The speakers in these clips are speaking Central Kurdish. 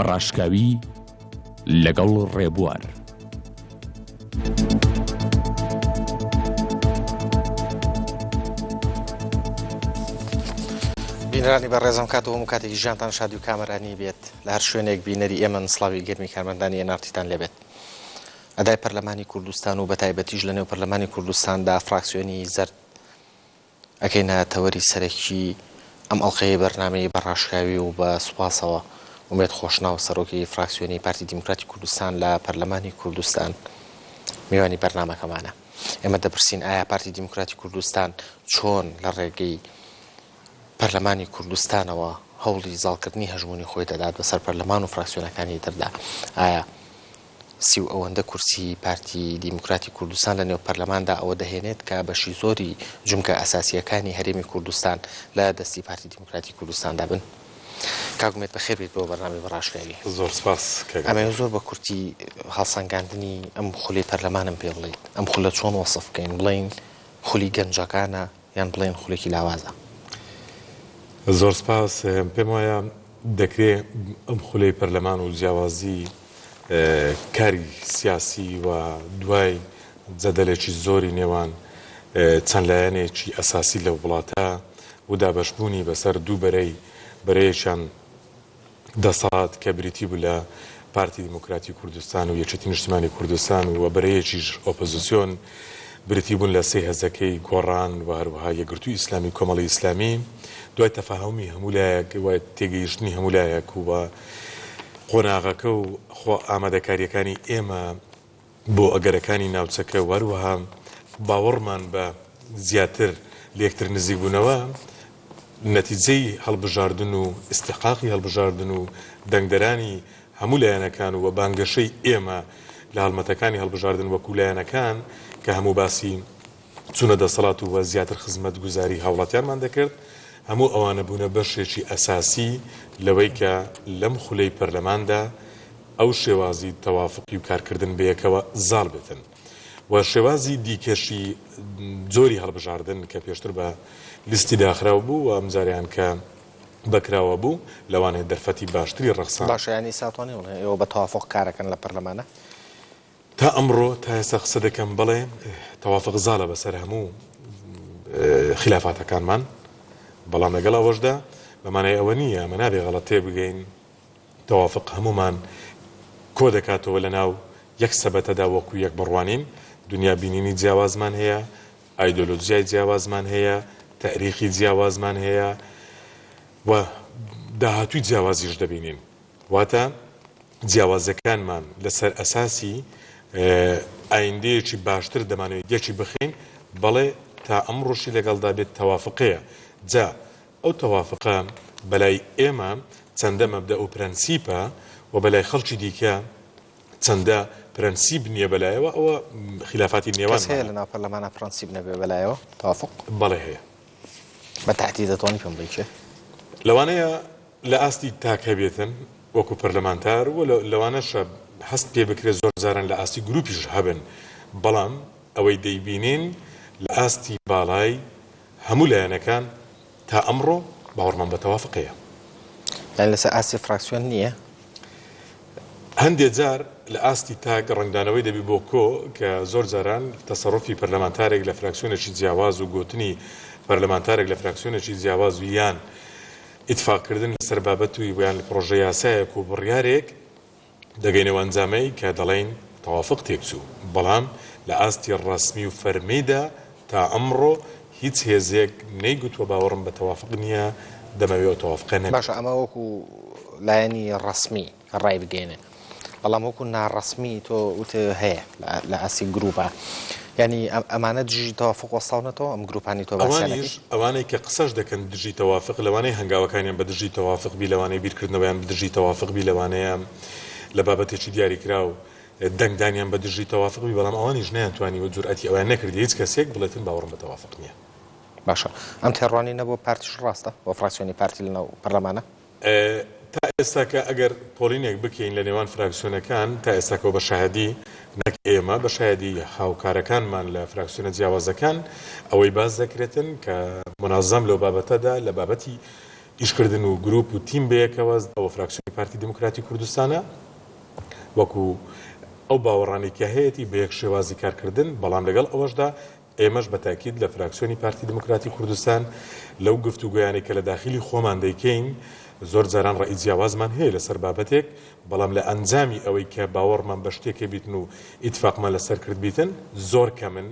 بەڕاشکاوی لەگەڵ ڕێبوار. بینرانی بە ڕێزم کاتەوە و کاتێکی ژیانتان شادی و کامەرانی بێت لە هەر شوێنێک بینەری ئێمە سڵاوی گەرمی کارمەندانی نارتیتان لێبێت. ئەدای پەرلەمانی کوردستان و بەتایبەتیش لە نێو پەرلەمانی کوردستاندا فراکسیۆنی زەرد ئەکەینە تەوەری سەرەکی ئەم ئەڵقەیە بەرنامەی بەڕاشکاوی و بە سوپاسەوە ومێت خۆشناو سەرۆکی فراکسیۆنی پارتی دیموکراتی کوردستان لە پەرلەمانی کوردستان میوانی بەرنامەکەمانە. ئێمە دەپرسین ئایا پارتی دیموکراتی کوردستان چۆن لە ڕێگەی پەرلەمانی کوردستانەوە هەوڵی زاڵکردنی هەژمونی خۆی دەدات بەسەر پەرلەمان و فراکسیۆنەکانی تردا. ئایا سی و ئەوەندە کورسی پارتی دیموکراتی کوردستان لە نێو پەرلەماندا ئەوە دەهێنێت کە بەشی زۆری جومکە ئەساسیەکانی هەرێمی کوردستان لە دەستی پارتی دیموکراتی کوردستاندا بن؟ کاگومێت بەخێر بێت بۆ بەرنامەی بەڕاشکاوی. زۆر سپاس. ئەمە زۆر بە کورتی هەڵسەنگاندنی ئەم خولی پەرلەمانم پێ بڵێیت. ئەم خولە چۆن وەسف بکەین؟ بڵێین خولی گەنجەکانە یان بڵێن خولێکی لاوازە؟ زۆر سپاس. پێم وایە دەکرێت ئەم خولەی پەرلەمان و جیاوازی کاری سیاسی و دوای جەدەلێکی زۆری نێوان چەند لایەنێکی ئەساسی لەو وڵاتە و دابەشبوونی بەسەر دوو بەرەیەکیان دەسەڵات کە بریتی بوو لە پارتی دیموکراتی کوردستان و یەکێتی نیشتیمانی کوردستان و بەرەیەکیش ئۆپۆزیسیۆن بریتی بوون لە سێ هەزەکەی گۆڕان و هەروەها یەکگرتووی ئیسلامی کۆمەڵی ئیسلامی دوای تەفاهمی هەمولایەک و تێگەیشتنی هەمولایەک و قۆناغەکە و خۆ ئامادەکاریەکانی ئێمە بۆ ئەگەرەکانی ناوچەکە وەروەها باوەڕمان بە زیاتر لە یەکتر نزیک بوونەوە نەتیجەی هەڵبژاردن و ئیستحقاقی هەڵبژاردن و دەنگدەرانی هەموو لایەنەکان و بانگەشەی ئێمە لە هەڵمەتەکانی هەڵبژاردن وەکو لایەنەکان کە هەموو باسی چوونە دەسەڵات و زیاتر خزمەت گوزاری هاوڵاتیانمان دەکرد. هەموو ئەوانە بوونە بەشێکی ئەساسی لەوەی کە لەم خولەی پەرلەماندا ئەو شێوازی تەوافقی و کارکردن بەیەکەوە زاڵ بێتن و شێوازی دیکەشی جۆری هەڵبژاردن کە پێشتر بە لیستی داخراو بوو و ئەمجاریان کە بەکراوە بوو لەوانەیە دەرفەتی باشتری ڕەخسان. باشە ینی ساتوانێ ئێوە بە تەوافق کارەکەن لە پەرلەمانە؟ تا ئەمڕۆ تا ئێستا قسە دەکەم بڵێ تەوافق زاڵە بەسەر هەموو خلافاتەکانمان، بەڵام لەگەڵ ئەوەشدا بەمانای ئەوە نییە ئەمە نابێ غەڵەت تێ بگەین تەوافق هەمومان کۆ دەکاتەوە لە ناو یەک سەبەتەدا وەکو یەک بڕوانین. دنیا بینینی جیاوازمان هەیە، ئایدۆلۆجیای جیاوازمان هەیە، تاریخی جیاوازمان هەیە و داهاتووی جیاوازیش دەبینین. واتە جیاوازەکانمان لەسەر ئەساسی ئایندەیەکی باشتر دەمانەوێت یەکی بخین، بەڵێ تا ئەمڕۆشی لەگەڵدا بێت تەوافقەیە. جا ئەو تەوافقە بەلای ئێمە چەندە مەبدە و پرەنسیپە و بەلای خەڵکی دیکە چەندە پرەنسیب نییە بەلایەوە. ئەوە خلافاتی نێوان هەیە لە ناو پەرلەمانە پرەنسیب نەبێ بەلایەوە تەوافق؟ بەڵێ هەیە. بە تاعتی دەتوانی پێم بڵێ چێ؟ لەوانەیە لە ئاستی تاکە بێتن وەکو پەرلەمانتار و لەوانەشە هەست پێ بکرێت زۆر جاران لە ئاستی گروپیش هەبن، بەڵام ئەوەی دەیبینین لە ئاستی باڵای هەموو لایەنەکان تا ئەمڕۆ باوەڕمان بە تەوافقەیە. یان لەسەر ئاستی فراکسیۆن نییە؟ هەندێک جار لە ئاستی تاک ڕنگدانەوەی دەبی بۆ کۆ کە زۆر جاران تەسەڕۆفی پەرلەمانتارێک لە فراکسیۆنێکی جیاواز و گوتنی پەرلەمانتارێک لە فراکسیۆنێکی جیاواز و یان ئیتفاقکردن لەسەر بابەت و یان لە پرۆژە یاسایەک و بڕیارێک دەگەینەوە ئەنجامەی کە دەڵێن تەوافق تێکچوو، بەڵام لە ئاستی ڕەسمی و فەرمیدا تا ئەمڕۆ هیچ هێزێک نەیگوتووە باوەڕم بە تەوافق نییە دەمەوێت تەوافقە نەبێت. باشە ئەمە وەکو لایەنی ڕەسمی ڕای بگەێنێ، بەڵام وەکو ناڕەسمی تۆ وتە هەیە لە ئاسی گروپە، ینی ئەمانە دژی تەوافق وەستاونەتەوە ئەم گروپانی تۆ باسیانەکەی؟ ئەوانەی کە قسەش دەکەن دژی تەوافق، لەوانەیە هەنگاوەکانیان بە دژی تەوافق بی، لەوانەیە بیرکردنەوەیان بە دژی تەوافق بی، لەوانەیە لە بابەتێکی دیاریکرا و دەنگدانیان بە دژی تەوافق بی، بەڵام ئەوانیش نەیانتوانی و جورئەتی ئەویان نەکردی هیچ کەسێک بڵێتن باوەڕم بە تەوافق نییە. باشە ئەم تێڕوانی نەبووە پارتیش ڕاستە بۆ فراکسیۆنی پارتی لەناو پەرلەمانە؟ تا ئێستا کە ئەگەر پۆلینێک بکەین لە نێوان فراکسیۆنەکان تا ئێستاکەەوە بە شاهدی نەک ئێمە بە شایدی هاوکارەکانمان لە فراکسیۆنە جیاوازەکان ئەوەی باز دەکرێتن کە منازەم لەو بابەتەدا لە بابەتی ئیشکردن و گروپ و تیم بەیەکەوە ئەوە فراکسیۆنی پارتی دموکراتی کوردستانە وەکو ئەو باوەڕانی کە هەیەی بە یەک شێوازی کارکردن بەڵام لەگەڵ ئەوەشدا ئێمەش بە تاکید لە فراکسیۆنی پارتی دموکراتی کوردستان لەو گفتوگویانی کە لە داخلی خۆمان دەیکەین زۆر جاران ڕێی جیاوازمان هەیە لەسەر بابەتێک بەڵام لە ئەنجامی ئەوەی کە باوەڕمان بە شتێکە بیتن و ئیتفاقمان لەسەر کرد بیتن زۆر کەمن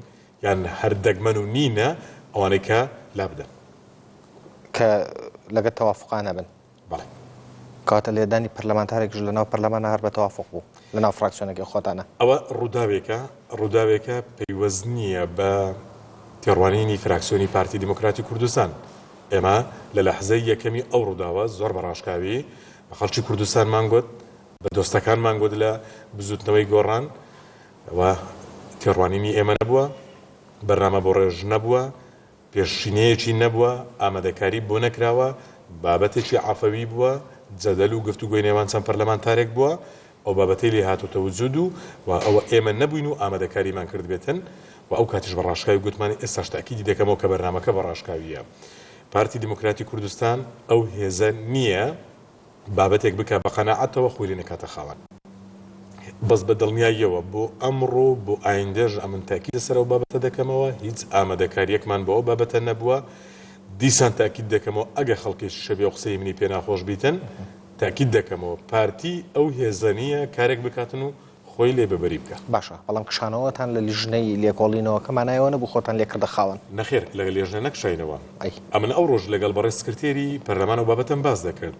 یان هەردەگمەن و نینە ئەوانەی کە لابدەن کە لەگەڵ تەوافقانە بن بەڵێ کاتە لێدانی پەرلەمانتارێکش لەناو پەرلەمانە هەر بە تەوافق بوو لەناو فراکسیۆنێکی خۆتانە ئەوە ڕووداوێکە پەیوەست نییە بە تێڕوانینی فراکسیۆنی پارتی دموکراتی کوردستان ئێمە لە لەحزەی یەکەمی ئەو ڕووداوە زۆر بەڕاشکاوی بە خەڵکی کوردستانمان گوت بە دۆستەکانمان گوت لە بزوتنەوەی گۆڕان ئەوە تێڕوانینی ئێمە نەبووە بەرنامە بۆ ڕێژ نەبووە پێشینەیەکی نەبووە ئامادەکاری بۆ نەکراوە بابەتێکی عافەوی بووە جەدەل و گفتوگۆی نێوان چەند پەرلەمانتارێک بووە ئەو بابەتەی لێ هاتوتە وجود و ئەوە ئێمە نەبووین و ئامادەکاریمان کرد بێتن و ئەو کاتیش بەڕاشکاوی گوتمانی ئێستاش تاکیدی دەکەمەوە کە بەرنامەکە بەڕاشکاویە پارتی دموکراتی کوردستان ئەو هێزە نییە بابەتێک بکە بە قەناعەتەوە خۆی لێ نەکاتە خاوەن بەس بە دڵنیاییەوە بۆ ئەمڕۆ بۆ ئایندێژ ئەمن تاکید لەسەر ئەو بابەتە دەکەمەوە هیچ ئامادەکاریەکمان بۆ ئەو بابەتە نەبووە دیسان تاکید دەکەمەوە ئەگە خەڵکیش شەبێ و قسەی منی پێ ناخۆش بیتن تاکید دەکەمەوە پارتی ئەو هێزە نییە کارێک بکاتن و خۆی لێ بەبەری بکە باشە بەڵام کشانەوەتان لە لیژنەی لێکۆڵینەوەکە مانایەوە نەبوو خۆتان لێکردە خاوەن نەخێر لەگەڵ لێژنە نەکشاینەوە ئەمن ئەو ڕۆژ لەگەڵ بەڕێز سکرتێری پەرلەمان و بابەتم باز دەکرد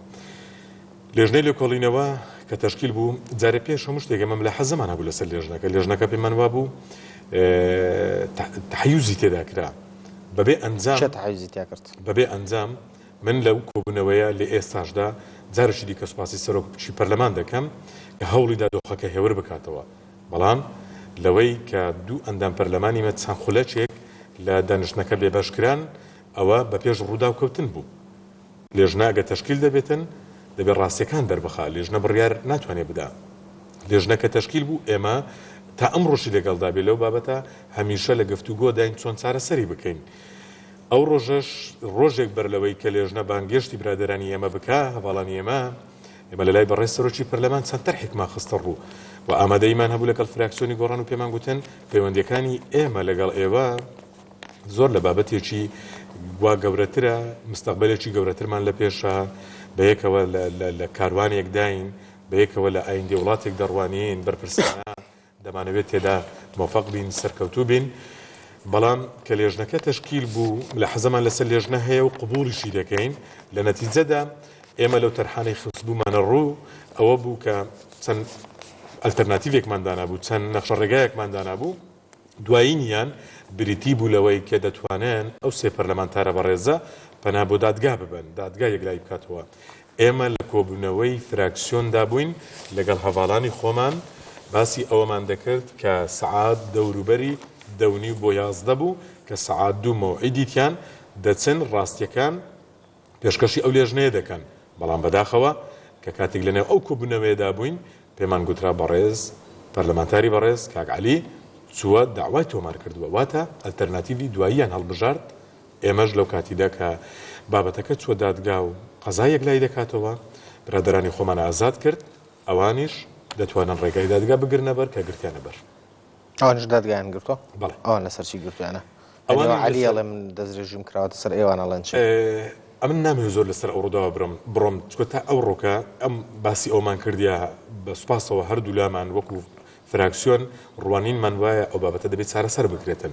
لێژنەی لێکۆڵینەوە کە تەشکیل بوو جارێ پێش هەموو شتێک ئەمەم لە حەزەمان هەبوو لەسەر لێژنەکە پێمان وا بوو تحیوزی تێدا کرا بەبێ ئەنجام من لەو کۆبوونەوەیە لە ئێستاشدا جارشی دیکە سوپاسی سەرۆکچی پەرلەمان دەکەم کە هەوڵیدا دۆخەکە هێور بکاتەوە بەڵام لەوەی کە دوو ئەندام پەرلەمانی مە چەند خولەکێک لە دانیشتنەکە بێبەشکران ئەوە بە پێش ڕوودا و کەوتن بوو لێژنە ئەگە تەشکیل دەبێتن دەبێت ڕاستیەکان دەربخا لێژنە بڕیار ناتوانێت بدا لێژنەکە تەشکیل بوو ئێمە تا ئەم ڕۆژی لەگەڵدا بێ لەو بابەتە هەمیشە لە گفتوگۆ داین چۆن چارەسەری بکەین ئەو ڕۆژەش ڕۆژێک بەرلەوەی کە لێژنە بانگێشتی برادرانی ئێمە بکە هەواڵانی ئێمە لە لای بەڕێز سەرۆکی پەرلەمان چەند تەرحێکمان خستە ڕوو و ئامادەیمان هەبوو لەگەڵ فراکسیۆنی گۆڕان و پێمان گوتن پەیوەندیەکانی ئێمە لەگەڵ ئێوە زۆر لە بابەتێکی وا گەورەترە مستەقبلێکی گەورەترمان لە پێشە بەیەکەوە لە کاروانێک داین بەیەکەوە لە ئایندی وڵاتێک دەڕوانین بەرپرسانە دەمانەوێت تێدا مۆفەق بین سەرکەوتوو بین بەڵام کە لێژنەکە تەشکیل بوو لە حەزەمان لەسەر لێژنە هەیە و قبوڵیشی دەکەین لە نەتیجەدا ئێمە لەو تەرحانەی خستبوومانە ڕوو ئەوە بوو کە چەند ئەلتەرناتیڤێکمان دانابوو چەند نەخشە ڕێگایەکمان دانابوو دوایینیان بریتی بوو لەوەی کە دەتوانن ئەو سێ پەرلەمانتارە بەڕێزە پەنا بۆ دادگا ببن دادگا یەکلای بکاتەوە ئێمە لە کۆبوونەوەی فراکسیۆندا بووین لەگەڵ هەواڵانی خۆمان باسی ئەوەمان دەکرد کە سەعات دەوروبەری دەونی بۆ 11 بوو کە سەعات 2 مەوعیدیتیان دەچن ڕاستیەکان پێشکەشی ئەو لێژنەیە دەکەن بەڵام بەداخەوە کە کاتێک لەنێو ئەو کۆبوونەوەیەدا بووین پێمان گوترا بەڕێز پەرلەمانتاری بەڕێز کاک عەلی چووە داوای تۆمار کردووە واتە ئەلتەرناتیڤی دواییان هەڵبژارد ئێمەش لەو کاتیدا کە بابەتەکە چووە دادگا و قەزایەک لای دەکاتەوە برادرانی خۆمان ئازاد کرد ئەوانیش دەتوانن ڕێگای دادگا بگرنە بەر کە گرتیانە بەر ئەوانش دادگایان گرتووە بەڵێ ئەوان لەسەرچی گرتویانە ئەوان عەلیەڵێ من دەستدرێژیم کراوەتە سەر ئێوانەڵێن چ ئەمن نامەوێت زۆر لەسەر ئەو ڕووداوە بڕۆم چکە تا ئەو ڕۆکە ئەم باسی ئەومان کردیا بە سوپاسەوە هەردوو لامان وەکو فراکسیۆن ڕوانینمان وایە ئەو بابەتە دەبێت چارەسەر بکرێتن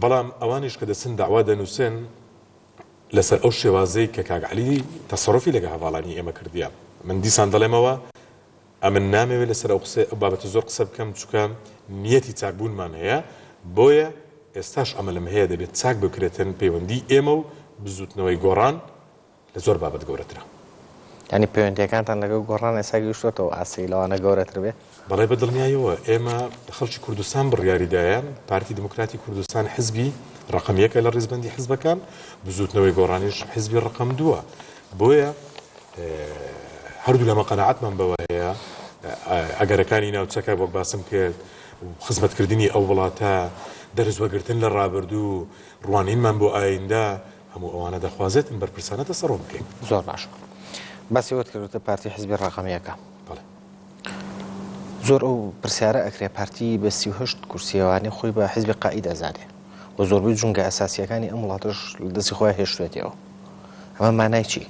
بەڵام ئەوانیش کە دەچن داوا دەنووسن لەسەر ئەو شێوازەی کە کاک عەلی تەسەڕۆفی لەگە هەواڵانی ئێمە کردیا من دیسان دەڵێمەوە ئەمن نامەوێت لەسەر ئەو قسە ئەو بابەتە زۆر قسە بکەم چکە نیەتی چاکبوونمان هەیە بۆیە ئێستاش ئەمەلم هەیە دەبێت چاک بکرێتن پەیوەندی ئێمە و بزوتنەوەی گۆڕان لە زۆر بابەت گەورەترە ینی پەیوەندیەکانتان لەگەڵ گۆڕان ئێستا گەیشتوێتەوە ئاسی لەوانە گەورەتر بێ بەڵێ بەدڵنیایەوە ئێمە خەڵکی کوردستان بڕیاریدایە پارتی دموکراتی کوردستان حزبی ڕقم یەکە لە ڕێزبەندی حزبەکان بزوتنەوەی گۆڕانیش حزبی ڕقم دووە بۆیە هەردوو لەمە قەناعەتمان بەوە هەیە ئەگەرەکانی ناوچەکە وەک باسم کرد خزمەتکردنی ئەو وڵاتە دەرزوەگرتن لە ڕابردوو ڕوانینمان بۆ ئایندا هەموو ئەوانە دەخوازێتن بەرپرسانە دەسەڕۆ بکەین. زۆر باش باسیەوەت کردوتە پارتی حزبی ڕقەمیەکە زۆر ئەو پرسیارە ئەکرێ پارتی بە 38 کورسیەوانی خۆی بە حزبی قائید ئەزادێ و زۆربەی جونگە ئەساسیەکانی ئەم وڵاتەش لە دەستی خۆی هێشتێتەوە ئەمە مانای چی؟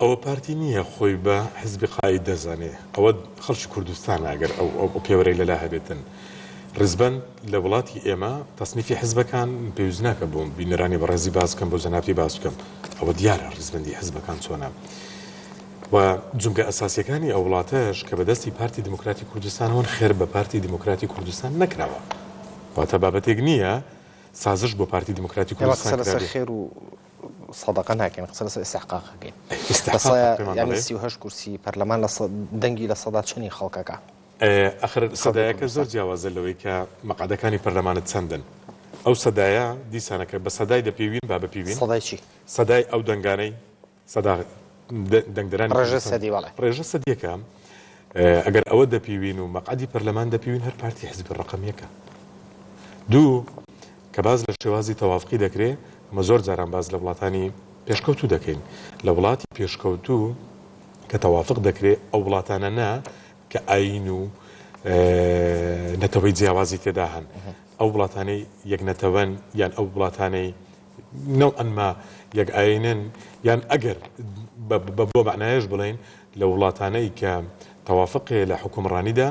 ئەوە پارتی نییە خۆی بە حزبی قائید دەزانێ ئەوە خەڵکی کوردستان ئەگەر ئەو پێوەرەی لەلا هەبێتن ڕزبەن لە وڵاتی ئێمە تەسنیفی حزبەکان پێویست ناکە بۆم بینەرانی بەڕێزی باز بکەم بۆ جەنابی باز بکەم ئەوە دیارە ڕزبەندی حزبەکان چۆنە و جونگە ئەساسیەکانی ئەو وڵاتەش کە بەدەستی پارتی دموکراتی کوردستانەوەن خێر بە پارتی دموکراتی کوردستان نەکراوە واتە بابەتێک نییە سازش بۆ پارتی دموکراتی کوردستان لەسەر خێر و صدقە ناکەین قسە لەسەر ئیستحقاقەکەین یعنی 38 کورسی پەرلەمان دەنگی لە سەدا چنی خەڵکەکە ئەخر سەدایەکە زۆر جیاوازە لەوەی کە مەقعدەکانی پەرلەمانت چەندن ئەو سەدایە دیسانەکە بە سەدای دەپێوین با بەپێوین سەدای چی؟ سەدای ئەو دەنگانەی سەدا دەنگدەرانی ڕێژە سەدیەکە ئەگەر ئەوە دەپێوین و مەقعدی پەرلەمان دەپێوین هەر پارتی حزبی ڕقەمیەکە دوو کە باز لە شێوازی تەوافقی دەکرێت ئەمە زۆر جاران باز لە وڵاتانی پێشکەوتوو دەکەین لە وڵاتی پێشکەوتوو کە تەوافق دەکرێت ئەو وڵاتانە نا کە ئاین و نەتەوەی جیاوازی تێدا هەن ئەو وڵاتانەی یەکنەتەوەن یان ئەو وڵاتانەی نەو ئەنما یەک ئاینن یان ئەگەر بۆ معنایش بڵین لە وڵاتانەی کە تەوافقێ لە حکومڕانیدا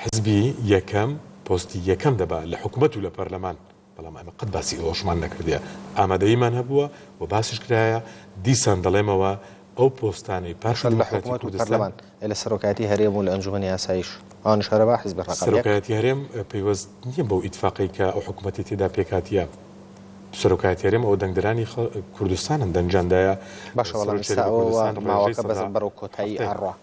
حزبی یەکەم پۆستی یەکەم دەبا لە حکومەت و لە پەرلەمان بەڵام ئەمە قەت باسی ئەوەشمان نەکردیە ئامادەیمان هەبووە و باسیش کرایە دیسان دەڵێمەوە ئەو پۆستانی پارتی دموکراتی کوردستان لە سەرۆکاتی هەرێم و لە ئەنجومەنی یاساییش ئەوان شارەبا حزب ڕقەمیەک سەرۆکاتی هەرێم پەیوەست نییە بەو ئیتفاقی کە ئەو حکوومەتی تێدا پێکاتیە سەرۆکاتی هەرێم ئەو دەنگدەرانی کوردستانن دەنجاندایە باشە وەڵام ماوەکە بەزم بەرەو کۆتایی ئاڕوا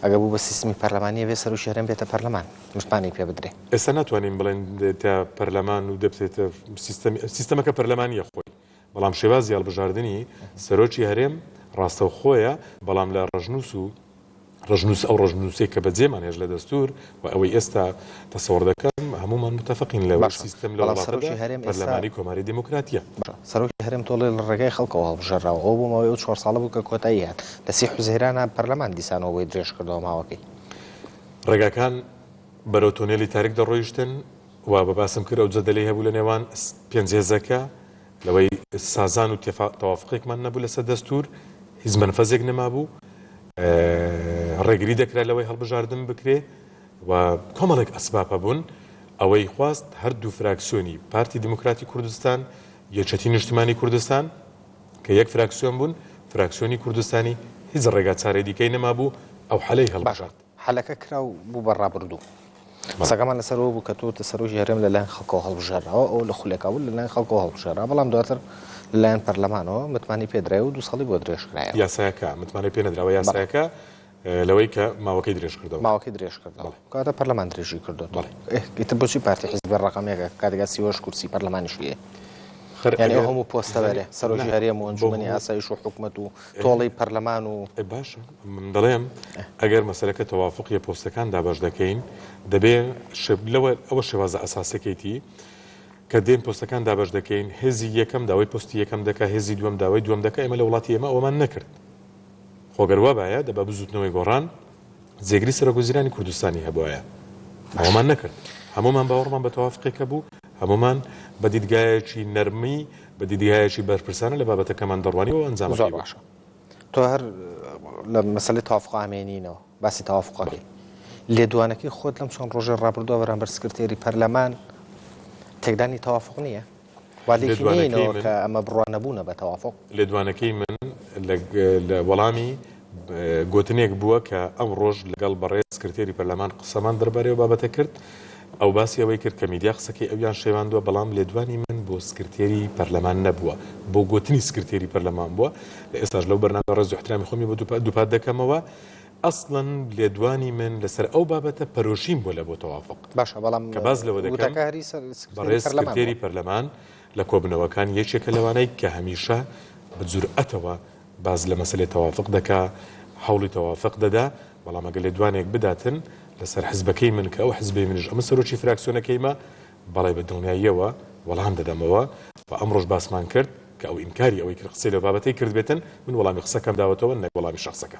ئەگە بوو بە سیستمی پەرلەمانیە بێ سەر و شێرەم بێتە پەرلەمان مشتانی پێ بدرێ ئێستا ناتوانین بڵێن تا پەرلەمان و دەبێتە سیستەمەکە پەرلەمانیە خۆی بەڵام شێوازی هەڵبژاردننی سەرۆکی هەرێم ڕاستەوخۆیە بەڵام لە ڕژنووس ئەو ڕژنووسێک کە بەجێمان هێژ لە دەستور و ئەوەی ئێستا تەسەوەڕ دەکەم هەمومان متتەفقین لەوە سیستەم لە پەرلەمانی کۆماری دموکراتیە سەرۆکی هەرێم تۆڵێ لە ڕێگای خەڵکەوە هەڵبژێراوە ئەو بۆ ماوەی 4 ساڵە بوو کە کۆتایی هات لە 30 حوزەیرانە پەرلەمان دیسانەوەی درێژ کردەوە ماوەکەی ڕێگاکان بەرەو تۆنێلی تاریک دەڕۆیشتن و بە باسم کرد ئەو جەدەلەی هەبوو لە نێوان پێنجێزەکە لەوەی سازان و تەوافقێکمان نەبوو لەسەر دەستور هیچ منفەزێک نەمابوو ڕێگری دەکرا لەوەی هەڵبژاردن بکرێ و کۆمەڵێک ئەسبابە بوون ئەوەی خواست هەردوو فراکسیۆنی پارتی دموکراتی کوردستان یەکێتی نیشتیمانی کوردستان کە یەک فراکسیۆن بوون فراکسیۆنی کوردستانی هیچ ڕێگا چارەی دیکەی نەمابوو ئەو حەلەی هەڵبژارد حەلەکە کرا و بوو بە ڕابردوو سەگەمان لەسەرەوە بوو کە تۆ سەرۆکی هەرێم لەلایەن خەڵکەوە هەڵبژێراوە ئەو لە خولێکا بوو لەلایەن خەڵکەوە هەڵبژێرا بەڵام دواتر لەلایەن پەرلەمانەوە متمانی پێدرایە و 2 ساڵی بۆ درێژ کرایە یاسایەکە متمانی پێ نەدراوە یاسایەکە لەوەی کە ماوەکەی درێژ کردەوە ماوەکەی درێژ کردەوە کاتە پەرلەمان درێژی کردەوە ئیتر بۆچی پارتی حزبی ڕقەمیەکە کاتێکا 38 کورسی پەرلەمانیشیە یعنی هەموو پۆستە بەرێ سەرۆکی هەرێم و ئەنجومەنی ئاسایش و حکومەت و تۆڵی پەرلەمان و باشە من دەڵێم ئەگەر مەسەلەکە تەوافقیە پۆستەکان دابەش دەکەین دەبێ لەوە ئەوە شێوازە ئەساسەکەیتی کە دێن پۆستەکان دابەش دەکەین هێزی یەکەم داوای پۆستی یەکەم دەکە هێزی دووەم داوای دووەم دەکە ئێمە لە وڵاتی ئێمە ئەوەمان نەکرد خۆگەروا باە دەبا بزوتنەوەی گۆڕان جێگری سەرۆکوەزیرانی کوردستانی هەبوایە ئەوەمان نەکرد هەمومان باوەڕمان بە تەوافقێکە بوو هەمومان بە دیدگایەکی نەرمی بە دیدگایەکی بەرپرسانە لە بابەتەکەمان دەڕوانیەوە ئەنجام زۆر باشە تۆ هەر لە مەسەلەی تەوافق ئامێنینەوە باسی تەوافقەکەی لێدوانەکەی خۆت لەم چەند ڕۆژێ ڕابردووە بەرامبەر سکرتێری پەرلەمان تێکدانی تەوافق نییە والێکینەوە کە ئەمە بڕوان نەبوونە بە تەوافق لێدوانەکەی من لە وەڵامی گوتنێک بووە کە ئەم ڕۆژ لەگەڵ بەڕێز سکرتێری پەرلەمان قسەمان دەربارەوە بابەتە کرد ئەو باسی ئەوەی کرد کە میدیا قسەکەی ئەویان شێواندووە بەڵام لێدوانی من بۆ سکرتێری پەرلەمان نەبووە بۆ گوتنی سکرتێری پەرلەمان بووە لە ئێستاش لەو بەرنامە ڕێز و احترامی خۆمی بۆ دووپات دەکەمەوە ئەسڵەن لێدوانی من لەسەر ئەو بابەتە پەرۆشیم بۆ لە بۆ تەوافق باشە بەڵام کە باز لەوە دەکەم بەڕێز سکرتێری پەرلەمان لە کۆبنەوەکان یەکێکە لەوانەی کە هەمیشە بە جورئەتەوە باز لە مەسەلەی تەوافق دەکا هەوڵی تەوافق دەدا بەڵام ئەگەر لێدوانێک بداتن لەسەر حزبەکەی من کە ئەو حزبی منش ئەمە سەرۆکی فراکسیۆنەکەیمە بەڵێ بە دڵنیاییەوە وەڵام دەدەمەوە و ئەمڕۆژ باسمان کرد کە ئەو ئینکاری ئەوەی کرد قسەی لە بابەتەی کرد بێتن من وەڵامی قسەکەم داوەتەوە نەک وەڵامی شخصەکە.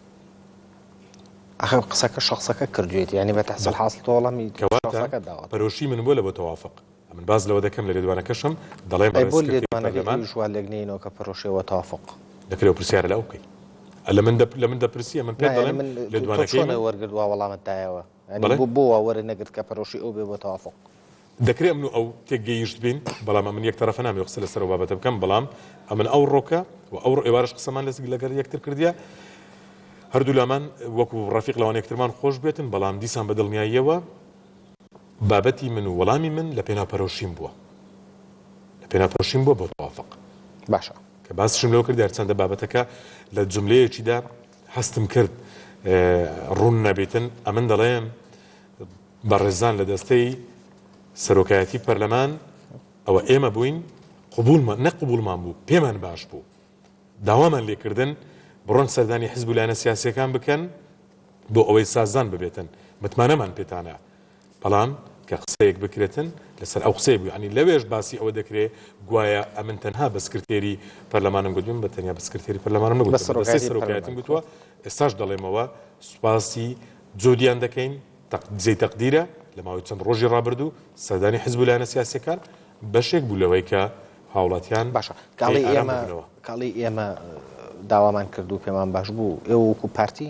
ئەخە قسەکە شخصەکە کردوێت یعنی بە تەحسیل حاصل تۆ وەڵامی شخصەکە داوە. پەرۆشی من بۆ لە بۆ تەوافق من باز لەوە دەکەم لە لێدوانەکەشم دەڵێم بۆ لێدوانەکەی ژوان لێگنینەوە کە پەرۆشیەوە تەوافق دەکرێت پرسیارە لەو بکەین لە من دەپرسیە من پێ دەڵێم لێدوانەکەی وەرگردووە وەڵامەتدایەوە بۆ وەرە نەگرت کە پەرۆشی ئەو بێ بۆ تەوافق دەکرێت من ئەو تێکگەیشت بین بەڵام من یەک تەرەفە نامی قسە لەسەر بابەتە بکەم بەڵام ئەمن ئەو ڕۆکە و ئەو ئێوارش قسەمان لەگەر یەکتر کردیە هەردوو لامان وەکو ڕەفیق لەوان یەکترمان خۆش بێتن بەڵام دیسان بە دڵنیاییەوە بابەتی من و وەڵامی من لە پێناپەرۆشیم بووە لە پێناپەرۆشیم بووە بۆ تەوافق باشە کە باسشم لەوە کرد هەرچەندە بابەتەکە لە جملەیەکیدا هەستم کرد ڕوون نەبێتن ئەمن دەڵێم بەڕێزان لە دەستەی سەرۆکایەتی پەرلەمان ئەوە ئێمە بووین قبولمان نەقبولمان بوو پێمان باش بوو داوامان لێکردن بڕۆن سەردانی حزب و لایەنە سیاسیەکان بکەن بۆ ئەوەی سازان ببێتن متمانەمان پێتانە بەڵام کە قسەیەک بکرێتن لەسەر ئەو قسەی بوو ینی لەوێش باسی ئەوە دەکرێت گوایە ئەمن تەنها بە سکرتێری پەرلەمانم گوتم بە تەنیا بە سکرتێری پەرلەمانم نەگوتم بەسەی سەرۆکایەتیم گوتووە ئێستاش دەڵێمەوە سوپاسی جۆدیان دەکەین جێی تەقدیرە لە ماوەی چەند ڕۆژی ڕابردوو سەردانی حزب و لایەنە سیاسیەکان بەشێک بوو لەوەی کە هاوڵاتیان باشە کاڵی ئێمە داوامان کردو پێمان باش بوو ئێوە وەکو پارتی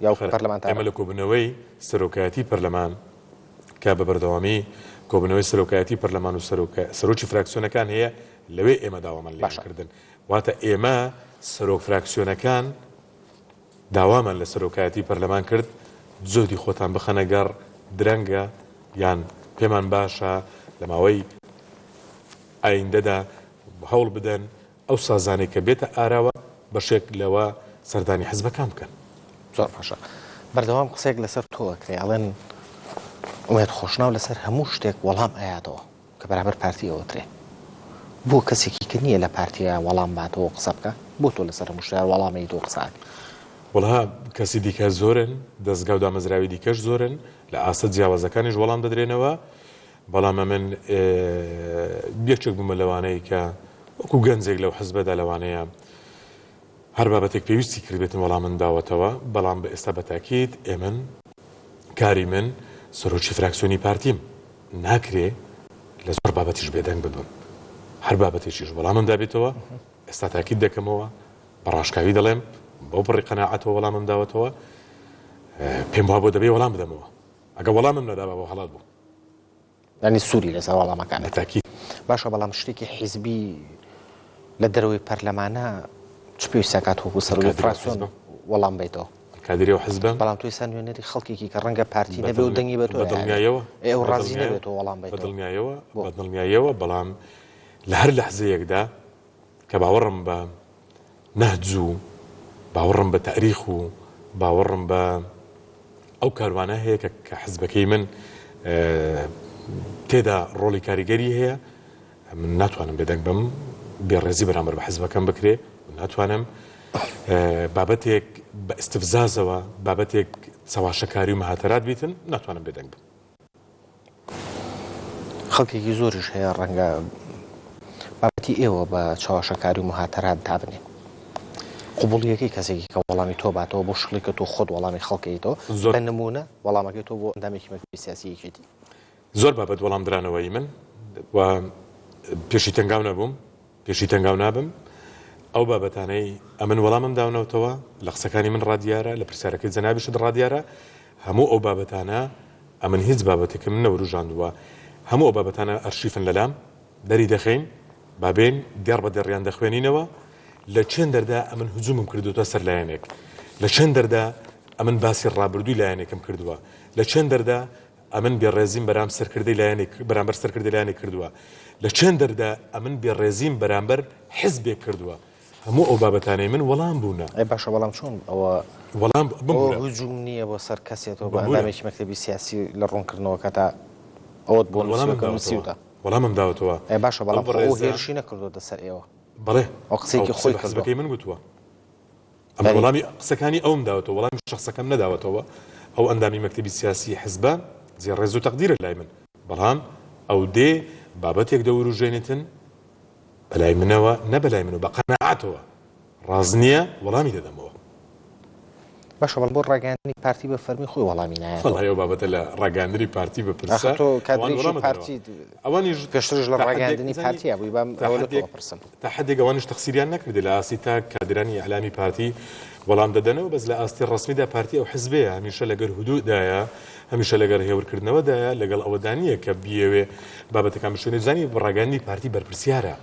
یا پەرلەمان ئێمە لە کۆبنەوەی سەرۆکایەتی پەرلەمان کە بە بەردەوامی کۆبنەوەی سەرۆکایەتی پەرلەمان و سەرۆکی فراکسیۆنەکان هەیە لەوێ ئێمە داوامان لێکردن واتە ئێمە سەرۆک فراکسیۆنەکان داوامان لە سەرۆکایەتی پەرلەمان کرد جۆدی خۆتان بخەنە گەڕ درەنگە یان پێمان باشە لە ماوەی ئایندەدا هەوڵ بدەن ئەو سازانەی کە بێتە ئاراوە بەشێک لەوە سەردانی حزبەکان بکەن زۆر باشە بەردەوام قسێک لەسەر تۆکرێ ئەڵێن ئومێت خۆشناو لەسەر هەموو شتێک وەڵام ئەیاتەوە کە بەرامبەر پارتی ئەوەترێ بۆ کەسێکی کە نییە لە پارتیە وەڵام باتەوە قسە بکە بۆ تۆ لەسەر هەموو شتێک وەڵامی تۆ قساک وڵها کەسی دیکە زۆرن دەستگا و دامەزراوی دیکەش زۆرن لە ئاسە جیاوازەکانیش وەڵام دەدرێنەوە بەڵام من یەکێک بوومە لەوانەیە کە وەکو گەنجێک لەو حزبەدا لەوانەیە هەر بابەتێک پێویستی کردبێتن وەڵام من داوەتەوە بەڵام بە ئێستا بەتاکید ئێمن کاری من سەرۆکی فراکسیۆنی پارتیم ناکرێ لە زۆر بابەتیش بێدەنگ ببم هەر بابەتێکیش وەڵامم دابێتەوە ئێستا تاکید دەکەمەوە بە ڕاشکاوی دەڵێم بۆ بڕی قەناعەتەوە وەڵامم داوەتەوە پێم وابۆ دەبێ وەڵام بدەمەوە ئەگە وەڵامم نەداوە بۆ هەڵات بوو ینی سووری لەسەر وەڵامەکان تاکید باشە بەڵام شتێکی حیزبی لە دەرەوەی پەرلەمانە چ پێویستەکات وەکو سەرۆکی فراکسیۆن کادری بیتەوە کادری ئەو حزبە بەڵام توی سەنوێنەری خەڵکێکی کە ڕەنگە پارتی نەبێ و دەنگی بێتەوە بەدڵنیایەوە ئێوە ڕازی نەبێتەوە وەڵام بیتەوە بەدڵنیایەوە بەڵام لە هەر لەحزەیەکدا کە باوەڕم بە نەهج و باوەڕم بە تاریخ و باوەڕم بە ئەو کاروانە هەیە کە حزبەکەی من تێدا ڕۆڵی کاریگەری هەیە من ناتوانم بێدەنگ بم بێڕێزی بەرامبەر بە حزبەکەم بکرێ ناتوانم بابەتێک بە ئستفزازەوە بابەتێک چاواشەکاری و مەهاتەرات بیتن ناتوانم بێدەنگ بم خەڵکێکی زۆریش هەیە ڕەنگە بابەتی ئێوە بە چاواشەکاری و مەهاتەرات دابنێ قوبوڵیەکەی کەسێکی کە وەڵامی تۆ باتەوە بۆ شغلی کە تۆ خۆت وەڵامی خەڵکەیتەوە بە نمونە وەڵامەکەی تۆ بۆ ئەندامێکی مەکتەبی سیاسیەکێتی زۆر بابەت وەڵام درانەوەی من و پێشی تەنگاو نەبووم پێشی تەنگاو نابم ئەو بابەتانەی ئەمن وەڵامم داونەوتەوە لە قسەکانی من ڕادیارە لە پرسیارەکەی جەنابیشت ڕادیارە هەموو ئەو بابەتانە ئەمن هیچ بابەتێکم نەوروژاندووە هەموو ئەو بابەتانە ئەرشیفن لەلام دەری دەخەین بابێن دیار بە دەڕیان دەخوێنینەوە لە چەند دەردا ئەمن هجوومم کردوتە سەر لایەنێک لە چەند دەردا ئەمن باسی ڕابردووی لایەنێکم کردووە لە چەند دەردا ئەمن بێڕێزیم بەرام سەرکردەی لایەنێک بەرامبەر سەرکردەی لایەنێک کردووە لە چەند دەردا ئەمن بێڕێزیم بەرامبەر حزبێک کردووە هەموو ئەو بابەتانەی من وەڵام بوونە ئەی باشە وەڵام چۆن ئەوە وەڵام هجووم نییە بۆ سەر کەسێتەوە بە ئەندامێکی مەکتەبی سیاسی لە ڕوونکردنەوە کە تا ئەوت بۆ نووسیوتە وەڵامم داوەتەوە ئەی باشە بەڵام ئەو هێرشی نەکردوتە سەر ئێوە بەڵێ ئەو قسێکی خۆی حزبەکەی من گوتووە ئەم وەڵامی قسەکانی ئەوم داوەتەوە وەڵامی شخصەکەم نەداوەتەوە ئەو ئەندامی مەکتەبی سیاسی حزبە زێڕێز و تەقدیرە لای من بەڵام ئەو دێ بابەتێک دەوروژێنێتن بەلای منەوە نە بەلای منەوە بە قەناعەتەوە ڕاز نییە وەڵامی دەدەمەوە. باشە بەڵ بۆ ڕاگەاندنی پارتی بە فەرمی خۆی وەڵامی نایە. وەڵایەوە بابەتە لە ڕاگەاندنی پارتی بپرسە. تۆ کادرێکی پارتی ئەوانیش پێشترش لە ڕاگەاندنی پارتیە بووی بەم پرسم. تا حدێک ئەوانیش تەخسیریان نەکردی لە ئاستی تا کادرانی ئەعلامی پارتی وەڵام دەدەنەوە بەس لە ئاستی ڕسمیدا پارتی ئەو حزبەیە هەمیشە لەگەر هودوودایە هەمیشە لەگەر هێورکردنەوەدایە لەگەڵ ئەوەدانیە کە بیەوێ بابەتەکان بشوێنێ زانی ڕاگەاندنی پارتی بەرپرسیارە.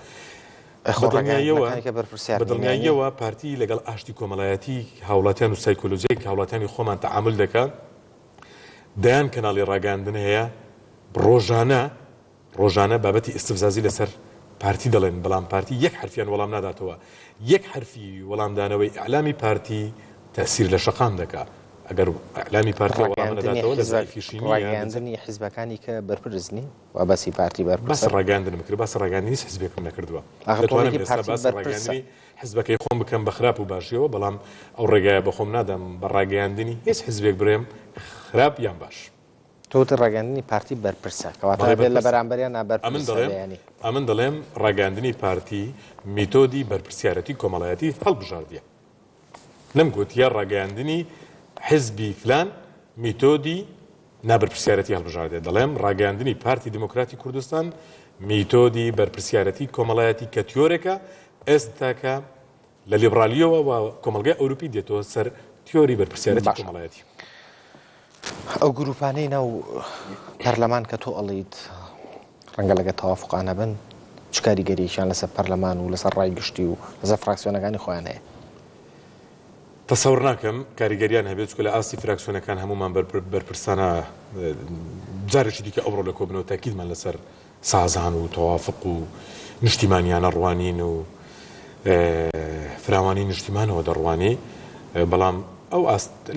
بەدڵنیاییەوە پارتی لەگەڵ ئاشتی کۆمەڵایەتی هاوڵاتیان و سایکۆلۆژیەک هاوڵاتیانی خۆمان تەعامل دەکات دەیان کەناڵی ڕاگەاندن هەیە ڕۆژانە بابەتی ئستفزازی لەسەر پارتی دەڵێن بەڵام پارتی یەک حرفیان وەڵام ناداتەوە یەک حرفی وەڵامدانەوەی ئەعلامی پارتی تەسیر لە شەقام دەکات ئەگەر ئەعلامی پارتی وەڵامداتەوە لە ڕاگەاندنی حیزبەکانی کە بەرپرسنی و بەسی پارتی بەس ڕاگەاندنم کرد بەس ڕاگەاندنی حیزبێکم نەکردووە ڕاگەاندنی حیزبەکەی خۆم بکەم بە خراپ و باشیەوە بەڵام ئەو ڕێگایە بە خۆم نادەم بە ڕاگەاندنی هیچ حیزبێک برێم خراپ یان باش. تۆتە ڕاگەاندنی پارتی بەرپرسە کەواتە بێت لە بەرامبەریان نابەرپرسە. ئەمن دەڵێم ڕاگەاندنی پارتی میتۆدی بەرپرسیارەتی کۆمەڵایەتی هەڵبژاردیە نەمگوت یا ڕاگەاندنی حزبی فلان میتۆدی نابەرپرسیارەتی هەڵبژاردێت دەڵێم ڕاگەاندنی پارتی دموکراتی کوردستان میتۆدی بەرپرسیارەتی کۆمەڵایەتی کە تیۆرێکە ئێستاکە لە لیبرالیەوە و کۆمەلگای ئەوروپی دێتەوە سەر تیۆری بەرپرسیارەتی کۆمەڵایەتی. ئەو گروپانەی ناو پەرلەمان کە تۆ ئەڵیت ڕەنگە لەگە تەوافقانە بن چ کاریگەریشیان لەسەر پەرلەمان و لەسەر ڕای گشتی و لەسەر فراکسیۆنەکانی خۆیان هەیە؟ تەسەور ناکەم کاریگەریان هەبێت چکە لە ئاستی فراکسیۆنەکان هەمومان بەرپرسانە جارێکی دیکە ئەوڕۆ لە کۆبنەوە تاکیدمان لەسەر سازان و تەوافق و نیشتیمانیانە ڕوانین و فراوانی نیشتیمانەوە دەڕوانی بەڵام ئەو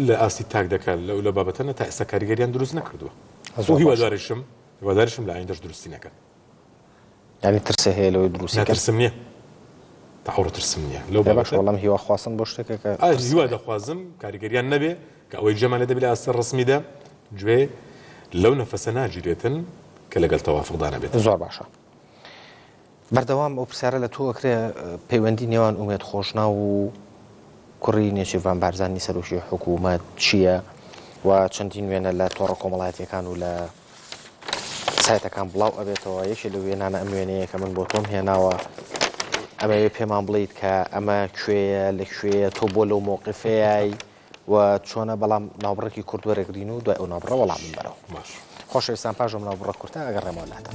لە ئاستی تاک دەکات لە بابەتەنە تا ئێستا کاریگەریان دروست نەکردووە. هیوادارشم لە ئایندەش درستی نەکەن. یعنی ترسە هەیە لەوەی دروستی ترسم نییە تاوڕ ترسم نییە لەو باش وەڵام هیوا خواستن بۆ شتێکە کە هیوا دەخوازم کاریگەریان نەبێ کە ئەوەی جەمانە دەبێت لە ئاستی ڕسمیدا گوێ لەو نەفەسە ناگیرێتن کە لەگەڵ تەوافقدا نەبێت. زۆر باشە. بەردەوام ئەو پرسیارە لە تۆ ئەکرێ پەیوەندی نێوان ئومێد خۆشنا و کوڕی نێچیڤان بارزانی سەرۆکی حکوومەت چییە و چەندین وێنە لە تۆڕە کۆمەڵایەتیەکان و لە سایتەکان بڵاو ئەبێتەوە یەکی لە وێنانە ئەم وێنەیە کە من بۆ تۆم هێناوە ئەمەوێ پێمان بڵیت کە ئەمە کوێیە لەکوێیە تۆ بۆ لەو مۆقفەیە و چۆنە بەڵام ناوبڕێکی کورد وەرەگرین و دوای ئەو ناوبڕە وەڵام من بەرەوە. خۆشەویستان پاش ئەم ناوبڕە کورتە ئەگەر ڕێمەوە لاتە.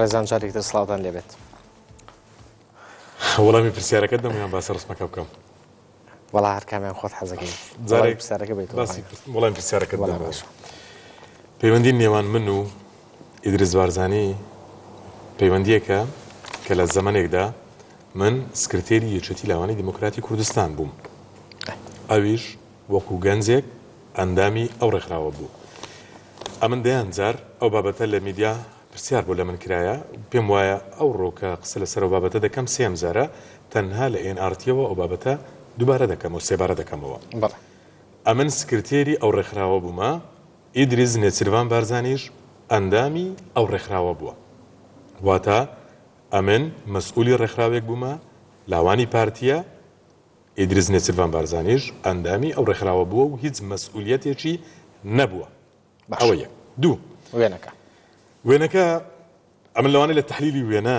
ڕێزان جارێکتر سڵاوتان لێبێت. وەڵامی پرسیارەکەت دەمەیان باسە ڕسمەکە بکەم. وەڵا هەر کامیان خۆت حەزەکەی پرسیارەکە بێت وەڵامی پرسیارەکەت باش. پەیوەندی نێوان من و ئیدریس بارزانی پەیوەندیەکە کە لە زەمانێکدا من سکرتێری یەکێتی لاوانی دیموکراتی کوردستان بووم. ئەویش وەکو گەنجێک ئەندامی ئەو ڕێکخراوە بوو. ئەمن دەیان جار ئەو بابەتە لە میدیا پرسیار بۆ لە من کرایە پێم وایە ئەو ڕۆکە قسە لەسەر ئەو بابەتە دەکەم سێم جارە تەنها لە NRTەوە ئەو بابەتە دووبارە دەکەمەوە سێبارە دەکەمەوە. ئەمن سکرتێری ئەو ڕێکخراوە بوومە ئیدریس نێچیروان بارزانیش ئەندامی ئەو ڕێکخراوە بووە. واتە ئەمن مەسئولی ڕێکخراوێک بوومە لاوانی پارتیە ئیدریس نێچیروان بارزانیش ئەندامی ئەو ڕێکخراوە بووە و هیچ مەسئولیەتێکی نەبووە. ئەوە یەک. دوو وێنەکە ئەمن لەوانەیە لە تەحلیلی وێنە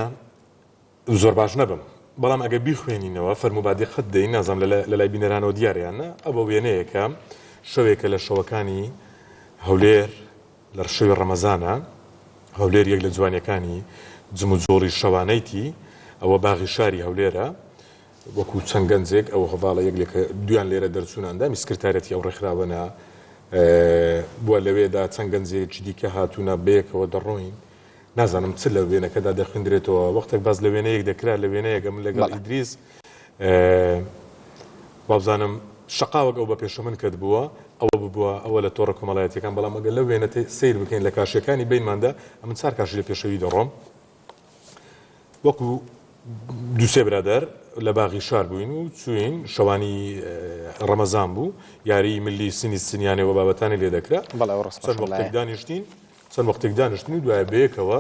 زۆر باش نەبم بەڵام ئەگە بیخوێنینەوە فەرموبادی خەت دەین نازانم لە لای بینەرانەوە دیارەیانە ئەوە وێنەیەکە شەوێکە لە شەوەکانی هەولێر لە شەوی ڕەمەزانە هەولێر یەک لە جوانیەکانی جم و جۆڕی شەوانەیتی ئەوە باغی شاری هەولێرە وەکو چەند گەنجێک ئەوە هەواڵە یەک لێکە دویان لێرە دەرچووناندا میسکرتارەتی ئەو ڕێکخراوەنە بووە لەوێدا چەند گەنجێکی دیکە هاتوونە بەیەکەوە دەڕۆین نازانم چ لە وێنەکەدا دەخوێندرێتەوە وەختێک باز لە وێنەیەک دەکرا لە وێنەیەکە من لەگەڵ ئیدریس وابزانم شقاوەک ئەو بە پێشە من کرد بووە ئەوە ببووە ئەوە لە تۆڕە کۆمەڵایەتەکان بەڵام ئەگەر لە وێنە سیر بکەین لە کاشەکانی بینماندا ئەمن چار کاشی لە پێشەوی دەڕۆم وەکو دووسێ برادەر لە باغی شار بووین و چوین شەوانی ڕەمەزان بوو یاری ملی سنی سنیانەوە بابەتانی لێ دەکرا چەند وەختێک دانیشتین و دوایە بەیەکەوە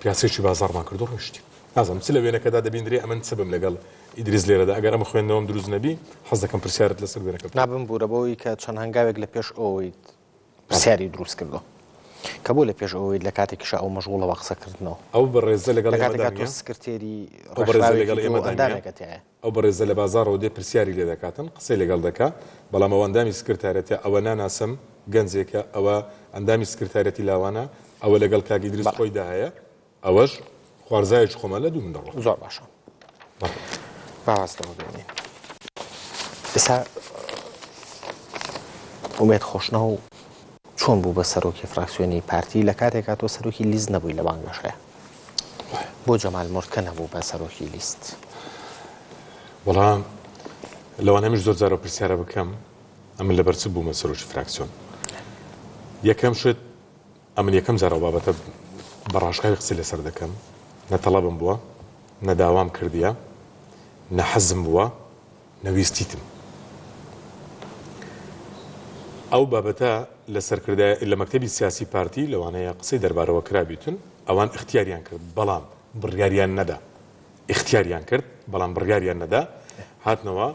پیاسێکی بازاڕمان کرد و ڕۆیشتین نازانم چ لە وێنەکەدا دەبیندرێ ئەمن چ بم لەگەڵ ئیدریس لێرەدا ئەگەر ئەمە خوێندنەوەم دروست نەبی حەز دەکەم پرسیارت لەسەر وێنەکە نابم بوورە بەوەی کە چەند هەنگاوێک لە پێش ئەوەی پرسیاری دروست کردەوە کە بۆ لە پێش ئەوەی لە کاتێکیشە ئەو مەشغوڵەوە قسەکردنەوە ئەو بەڕێزە لەگەڵ سکرتێری ئەو بەڕێزە لە بازارەوە دێ پرسیاری لێ دەکاتن قسەی لەگەڵ دەکات بەڵام ئەوە ئەندامی سکرتارەتە ئەوە ناناسم گەنجێکە ئەوە ئەندامی سکرتارەتی لاوانە ئەوە لەگەڵ کاکی دروست خۆیدا هەیە ئەوەش خوارزایەکی خۆمە لە دوو من دەڕۆ زۆر باشە باوەستەوە بێنین ئێستا ئومێد خۆشنەوە چۆن بوو بە سەرۆکی فراکسیۆنی پارتی لە کاتێکا تۆ سەرۆکی لیست نەبووی لە بانگەشەیە بۆ جەمال مۆردکە نەبوو بە سەرۆکی لیست بەڵام لەوانەمیش زۆر جارە پرسیارە بکەم ئەمن لەبەر چ بوومە سەرۆکی فراکسیۆن یەکەم شت ئەمن یەکەم جارە بابەتە بەڕاشکاوی قسەی لەسەر دەکەم نەتەڵەبم بووە نەداوام کردیە نەحەزم بووە نەویستیتم ئەو بابەتە لە سەرکردای لە مەکتەبی سیاسی پارتی لەوانەیە قسەی دەربارەوە کرابیتن ئەوان اختیاریان کرد بەڵام بڕیاریان نەدا اختیاریان کرد بەڵام بڕیاریان نەدا هاتنەوە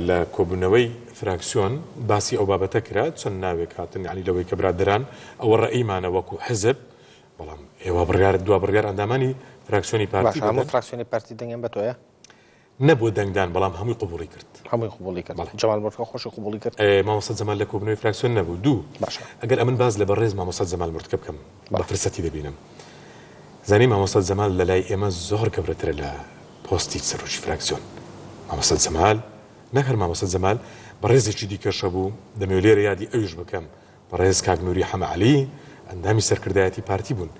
لە کۆبوونەوەی فراکسیۆن باسی ئەو بابەتە کرا چەند ناوێک هاتن یعنی لەوەی کە برادران ئەوە ڕێئیمانە وەکو حزب بەڵام ئێوە بڕیار دوا بڕیار ئەندامانی فراکسیۆنی پارتی هەموو فراکسیۆنی پارتی دەنگیان بە تۆیە نەبوو دەنگدان بەڵام هەمووی قبوڵی کرد هەمووی قبوڵی کرد جەمال مۆردکە خۆشی قبوڵی کرد مامۆستا جەمال لە کۆبوونەوەی فراکسیۆن نەبوو دوو ئەگەر ئەمن باز لە بەڕێز مامۆستا جەمال مۆردکە بکەم بە فرسەتی دەبینم زانی مامۆستا جەمال لە لای ئێمە زۆر گەورەترە لە پۆستی سەرۆکی فراکسیۆن مامۆستا جەمال نەکەر مامۆستا جەمال بەڕێزێکی دیکەشە بوو دەمەوێت لێرە یادی ئەویش بکەم بەڕێز کاک نووری حەمەعەلی ئەندامی سەرکردایەتی پارتی بوون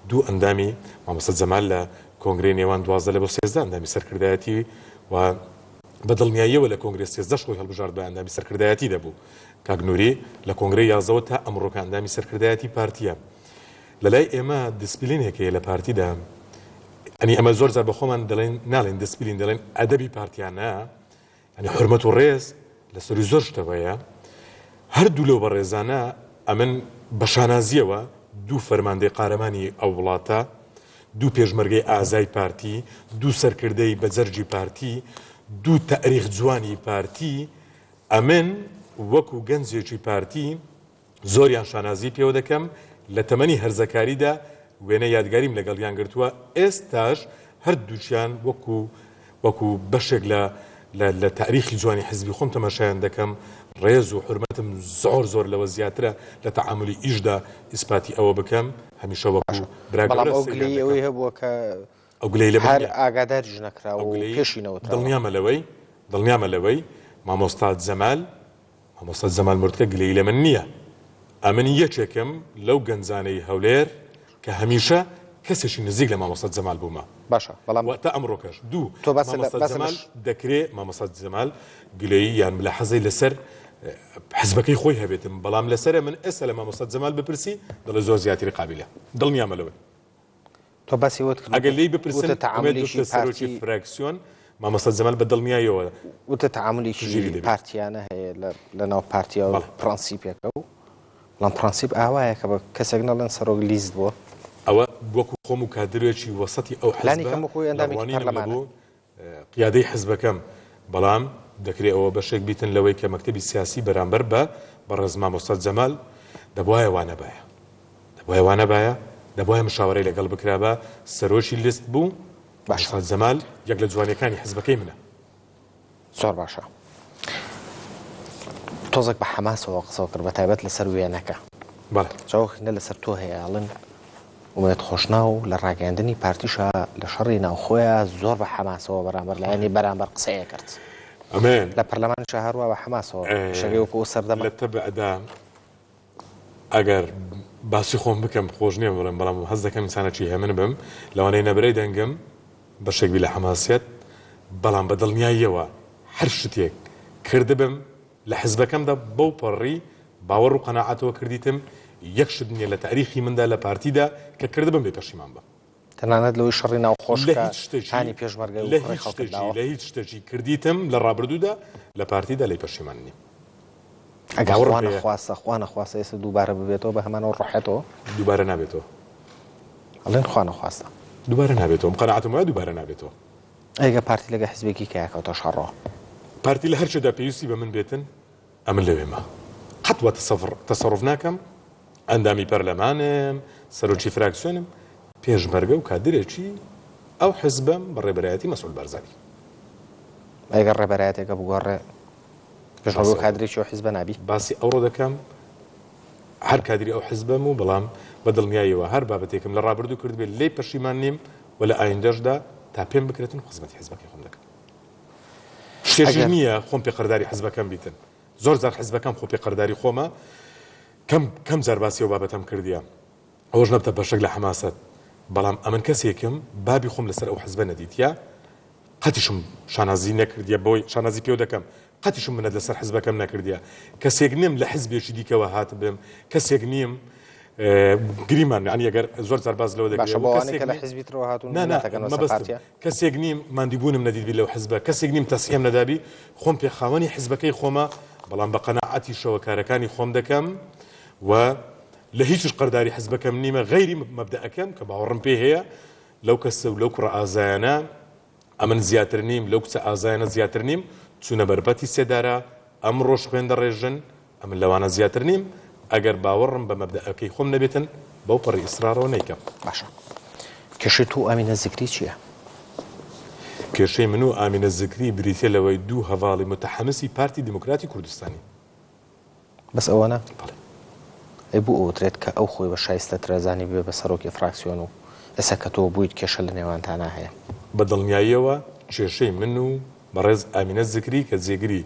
دوو ئەندامی مامۆستا جەمال لە کۆنگرەی نێوان 12 لە بۆ 13 ئەندامی سەرکردایەتی و بەدڵنیاییەوە لە کۆنگرێ 13 خۆی هەڵبژارد بە ئەندامی سەرکردایەتی دەبوو کاک نووری لە کۆنگرەی 11 تا ئەمڕۆکە ئەندامی سەرکردایەتی پارتیە لەلای ئێمە دیسپلین هەیە لە پارتیدا ئەنی ئەمە زۆر جار بە خۆمان دەڵێن ناڵێن دیسپلین دەڵێن ئەدەبی پارتیانە ئەنی حورمەت و ڕێز لەسەری زۆر شتەوەیە هەردوو لەو بەڕێزانە ئەمن بە شانازیەوە دوو فەرماندەی قارەمانی ئەو وڵاتە دوو پێشمەرگەی ئازای پارتی دوو سەرکردەی بەجەرجی پارتی دوو تاریخ جوانی پارتی ئەمن وەکو گەنجێکی پارتی زۆریان شانازی پێوە دەکەم لە تەمەنی هەرزەکاریدا وێنە یادگاریم لەگەڵیان گرتووە ئێستاش هەردووچیان وەکو بەشێک لە تاریخی جوانی حزبی خۆم تەماشایان دەکەم ڕێز و حرمەتم زۆر لەوە زیاترە لە تەعاملی ئیشدا ئیسپاتی ئەوە بکەم هەمیشە وەکو براگەڵەوەی هەبووە کە ئەو گلەی لە هەر ئاگاداریش نەکراوە و پێشینەوە دڵنیامە لەوەی مامۆستا جەمال مۆردکە گلەی لە من نییە ئەمن یەکێکم لەو گەنجانەی هەولێر کە هەمیشە کەسێکی نزیک لە مامۆستا جەمال بوومە باشە بەڵام تا ئەمڕۆکەش دوو مامۆستا جەمال دەکرێت مامۆستا جەمال گلەی یان لە حەزەی لەسەر حزبەکەی خۆی هەبێتم بەڵام لەسەر من ئێستا لە مامۆستا جەمال بپرسی دڵی زۆر زیاتری قابلە دڵنیامە لەوەی تۆ باسی وت ئەگەر لی بپرسن سەرۆکی فراکسیۆن مامۆستا جەمال بە دڵنیاییەوە وتە تەعاملێکی پارتیانە هەیە لەناو پارتیا و پرەنسیپێکە و بەڵام پرەنسیپ ئاوایە کە بە کەسێک نەڵێن سەرۆک لیست بووە ئەوە وەکو خۆم و کادرێکی وەسەتی ئەو حزبە قیادەی حزبەکەم بەڵام دەکرێت ئەوە بەشێک بیتن لەوەی کە مەکتەبی سیاسی بەرامبەر بە بەڕێز مامۆستا جەمال دەبوایە وانە بایە دەبوایە مشاوەرەی لەگەڵ بکرا بە سەرۆکی لیست بوو مامۆستا جەمال یەک لە جوانیەکانی حزبەکەی منە زۆر باشە تۆزێک بە حەماسەوە قسەوە کرد بە تایبەت لەسەر وێنەکە جاوەخینە لەسەر تۆ هەیە ئەڵێن ومێت خۆشنا و لە ڕاگەاندنی پارتیشە لە شەڕی ناوخۆیە زۆر بە حەماسەوە بەرامبەر لایەنی بەرامبەر قسەیە کرد ئەمێن لە پەرلەمانی هەروە بە حەماسەوە شەوێوەکو و سەردەمە لە تەبعدا ئەگەر باسی خۆم بکەم خۆش نییە بڵێم بەڵام هەز دەکەم ئینسانێکی هێمن بم لەوانەیە نەبرەی دەنگم بەشێکی لە حەماسیەت بەڵام بە دڵنیاییەوە هەر شتێک کردبم لە حزبەکەمدا بەو پەڕی باوەڕ و قەناعەتەوە کردیتم یەک شت نییە لە تاریخی مندا لە پارتیدا کە کردبم بێ پەشیمان بە تەنانەت لەوەی شەڕی ناوخۆشکە لە هیچ شتێکی هانی پێشمەرگە لە هیچ شتێکی لە هیچ شتێکی کردیتم لە ڕابردوودا لە پارتیدا لەی پەشیمان نیم ئەگەر خوا نەخواستە ئێستا دووبارە ببێتەوە بە هەمانەوە ڕۆحێتەوە دووبارە نابێتەوە ئەڵێن خوا نەخواستە دووبارە نابێتەوە قەناعەتم وایە دووبارە نابێتەوە ئەگە پارتی لەگە حیزبێکی کەیەکەوتە شەڕەوە پارتی لە هەر شێدا پێویستی بە من بێتن ئەمن لەوێمە قەت وە تەسەڕف ناکەم ئەندامی پەرلەمانم سەرۆکی فراکسیۆنم پێشمەرگە و کادرێکی ئەو حزبم بە ڕێبەرایەتی مەسئول بەرزانی ئەگەر ڕێبەرایەتێکە بگۆڕێ پێشمەرگە و کادرێکی ئەو حیزبە نابی باسی ئەوڕۆ دەکەم هەر کادری ئەو حزبم و بەڵام بە دڵنیاییەوە هەر بابەتێکم لە ڕابردوو کرد بێت لێی پەشیمان نیم و لە ئایندەشدا تا پێم بکرێتن خزمەتی حزبەکەی خۆم دەکەم شتێکی نییە خۆم پێقەرداری حزبەکەم بیتن زۆر جار حزبەکەم خۆ پێقەرداری خۆمە کەم جار باسی ئەو بابەتەم کردیە ئەوەش نەبتە بەشێک لە حەماسەت بەڵام ئەمن کەسێکم بابی خۆم لەسەر ئەو حزبە نەدیتیا قەتیشم شانازی نەکردیە بۆی شانازی پێو دەکەم قەتیشم منەت لەسەر حزبەکەم نەکردیە کەسێک نیم لە حزبێکی دیکەوە هات بم کەسێک نیم گریمان عنی ئەگەر زۆر جار باز لەوە دەکرێت لە حزبی ترەوە هاتوون کەسێک نیم مادیبوونم نەدیدبی لەو حزبە کەسێک نیم تەسیەم نەدابی خۆم پێخاوەنی حزبەکەی خۆمە بەڵام بە قەناعەتی شەوەکارەکانی خۆم دەکەم و لە هیچ قەرداری حزبەکەم نیمە غەیری مەبدەئەکەم کە باوەڕم پێ هەیە لەو کەسە و لەو کوڕە ئازایانە ئەمن زیاتر نیم لەو کچە ئازایانە زیاتر نیم چوونە بەربەتی سێدارە ئەم ڕۆژ خوێندە ڕێژن ئەمن لەوانە زیاتر نیم ئەگەر باوەڕم بە مەبدەئەکەی خۆم نەبێتن بەو پەڕی ئیسرارەوە نەیکەم باشە کێشەی تو ئامینە زیکری چییە؟ کێشەی من و ئامینە زیکری بریتە لەوەی دوو هەواڵی متەحەمسی پارتی دیموکراتی کوردستانی بەس ئەوەنە ئەی بوو ئەوترێت کە ئەو خۆی بە شایستە ترەزانی بێ بە سەرۆکی فراکسیۆن و ئێستا کە تۆ بوویت کێشە لە نێوانتانە هەیە بە دڵنیاییەوە کێشەی من و بەڕێز ئامینە زیکری کە جێگری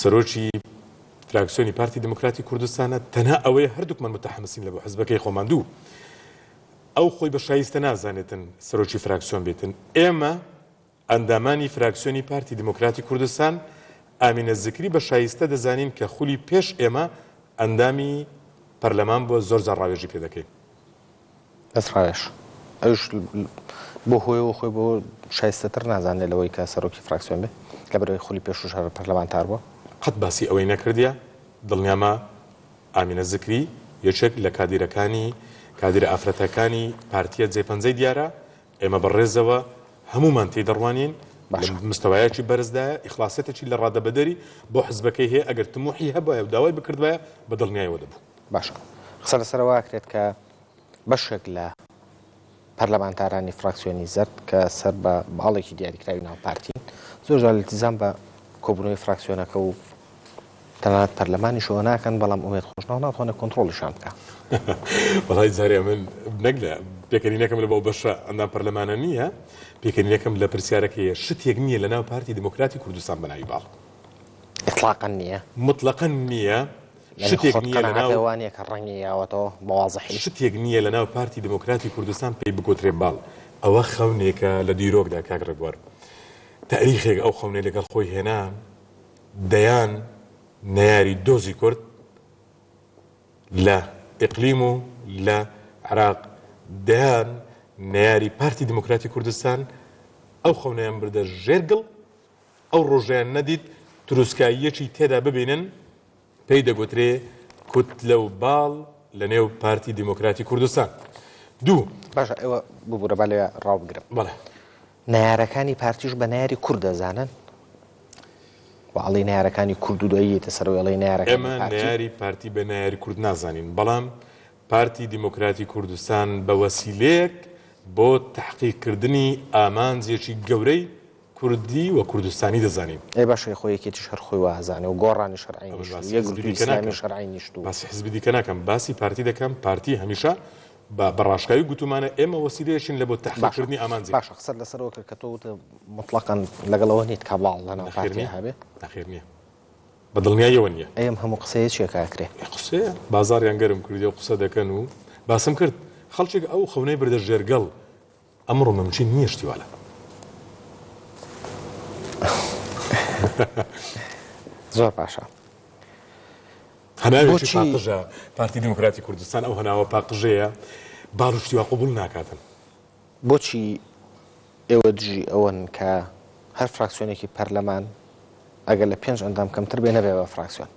سەرۆکی فراکسیۆنی پارتی دیموکراتی کوردستانە تەنها ئەوەیە هەردووکمان متەحەمسین لە بۆ حزبەکەی خۆمان دوو ئەو خۆی بە شایستە نازانێتن سەرۆکی فراکسیۆن بێتن ئێمە ئەندامانی فراکسیۆنی پارتی دیموکراتی کوردستان ئامینە زیکری بە شایستە دەزانین کە خولی پێش ئێمە ئەندامی پەرلەمان بۆ زۆر جار ڕاوێژی پێ دەکەین ئەسڕایش ئەوش بۆ خۆیەوە خۆی بۆ شایستەتر نازانێت لەوەی کە سەرۆکی فراکسیۆن بێ کە بەرەوەی خولی پێش و شەڕ پەرلەمانتار بووە قەت باسی ئەوەی نەکردیە دڵنیامە ئامینە زیکری یەکێک لە کادرە ئافرەتەکانی پارتیە جێپەنجەی دیارە ئێمە بەڕێزەوە هەمومان تێی دەڕوانین مستەوایەکی بەرزدایە ئیخلاسەتێکی لە ڕادەبەدەری بۆ حزبەکەی هەیە ئەگەر تموحی هەبایە و داوای بکردوایە بە دڵنیایەوە دەبوو باشە قسە لەسەرەوە کرێت کە بەشێک لە پەرلەمانتارانی فراکسیۆنی زەرد کە سەر بە باڵێکی دیاریکراوی ناو پارتین زۆر جار التیزام بە کۆبوونەوەی فراکسیۆنەکە و تەنانەت پەرلەمانیشەوە ناکەن بەڵام ئومێد خۆشناو ناتوانێت کۆنتڕۆڵیشان بکە وەڵای جارێ من نەک لە پێکەنینەکەم لە بۆ بەشە ئەندام پەرلەمانە نییە پێکەنینەکەم لە پرسیارەکەیە شتێک نییە لە ناو پارتی دیموکراتی کوردستان بەناوی باڵ ئیطلاقاً نییە مطلقاً نییە شتێک نییە لە ناوانەیە کە ڕەنگی یاوەتەوە بەوازەحی شتێک نییە لە ناو پارتی دیموکراتی کوردستان پێی بگۆترێ باڵ ئەوە خەونێکە لە دیرۆکدا کاک ڕێبوار تاریخێک ئەو خەونێ لەگەڵ خۆی هێنا دەیان نەیاری دۆزی کورد لە ئیقلیم و لە عراق دەیان نەیاری پارتی دیموکراتی کوردستان ئەو خەونەیان بردە ژێرگڵ ئەو ڕۆژیان نەدیت تروسکاییەکی تێدا ببینن پێی دەگوترێ کوت لەو باڵ لە نێو پارتی دیموکراتی کوردستان دوو باشە ئێوە ببوورە با لێ ڕاوبگرم بەڵێ نەیارەکانی پارتیش بە نایاری کورد دەزانن وڵی نارەکانی کورد و دواییتە سەرۆڵی نارەکە ئێمە ناری پارتی بە ناری کورد نازانین بەڵام پارتی دیموکراتی کوردستان بە وەسیلەیەک بۆ تحقیقکردنی ئامانجێکی گەورەی کوردی و کوردستانی دەزانین ئەی باشە خۆیەکێتی شەر خۆی وازانێ و گۆڕانی شەرعی شەرعی نیشت و باسی حزبی دیکە ناکەم باسی پارتی دەکەم پارتی هەمیشە بەڕاشکاوی گوتومانە ئێمە وەسیلەیەشین لە بۆ تەحقیقکردنی ئامانجی باشە قسە لەسەرەوە کرد کە تۆ مطلقاً لەگەڵەوە نیت کابڵ لەناو پارتی هەبێ نەخێر نییە بە دڵنیاییەوە نییە ئەم هەموو قسەیە چێکاکرێ قسەیە بازاریان گەرم کردی و قسە دەکەن و باسم کرد خەڵکێک ئەو خەونەی بردە ژێرگەڵ ئەمڕۆ مەمچین نییە شتیوالە زۆر باشە هەناوێکی پاقژە پارتی دموکراتی کوردستان ئەو هەناوە پاقژەیە باڕشتیوا قبول ناکاتن بۆچی ئێوە دژی ئەوەن کە هەر فراکسیۆنێکی پەرلەمان ئەگەر لە 5 ئەندام کەمتر بێ نەبێەوە فراکسیۆن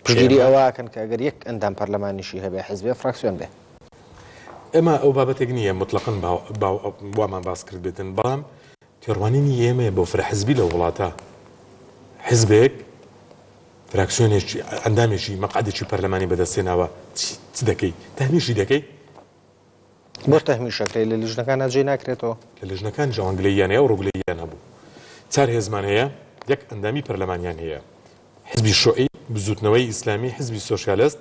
پشگیری ئەوەکەن کە ئەگەر یەک ئەندام پەرلەمانیشی هەبێ حیزبێ فراکسیۆن بێ ئێمە ئەو بابەتێک نییە مطلقاً وامان باس کرد بێتن بەڵام تێڕوانینی ئێمە بۆ فرەحزبی لە وڵاتە حزبێک فراکسیۆنێکی ئەندامێکی مەقعدێکی پەرلەمانی بەدەستێناوە چ دەکەی تەهمیشی دەکەی بۆ تەهمیشەکەی لە لیژنەکان جێ ناکرێتەوە لە لیژنەکان جوانگلەیان هەیە و ڕوگلەیان هەبوو چار هێزمان هەیە یەک ئەندامی پەرلەمانیان هەیە حزبی شۆعی بزوتنەوەی ئیسلامی حزبی سۆشیالیست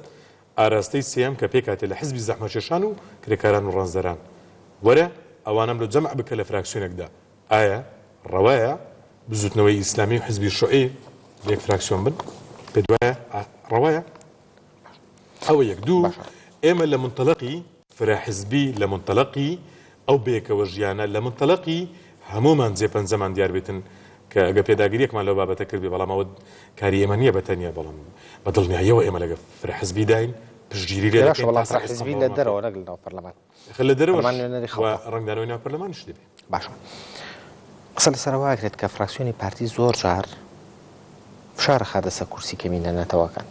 ئاراستەی سێم کە پێکاتێ لە حزبی زەحمەکێشان و کرێکاران و ڕەنزەران وەرە ئەوانم لە جەمع بکە لە فراکسیۆنێکدا ئایا ڕەوایە بزوتنەوەی ئیسلامی و حزبی شۆعی یەک فراکسیۆن بن پێ دوایە ڕەوایە ئەوە یەک دوو ئێمە لە منتەلەقی فراحزبی لە منتەلەقی ئەو بێکەوە ژیانە لە منتەلەقی هەمومان جێپەنجەمان دیار بێتن کە ئەگە پێداگیریەکمان لەو بابەتە کردی بەڵام ئەوە کاری ئێمە نییە بەتەنیا بەڵام بە دڵنیاییەوە ئێمە لەگە فراحزبی داین پشتگیری لێ بەڵام فراحزبی لە دەرەوە نەگەڵ ناو پەرلەمان لە دەرەوە ڕنگدانەوەی ناو پەرلەمانش دەبێت باشە قسە لەسەرەوە ئاکرێت کە فراکسیۆنی پارتی زۆر جار فشارە خادەسە کورسی کەمینە نەتەوەکان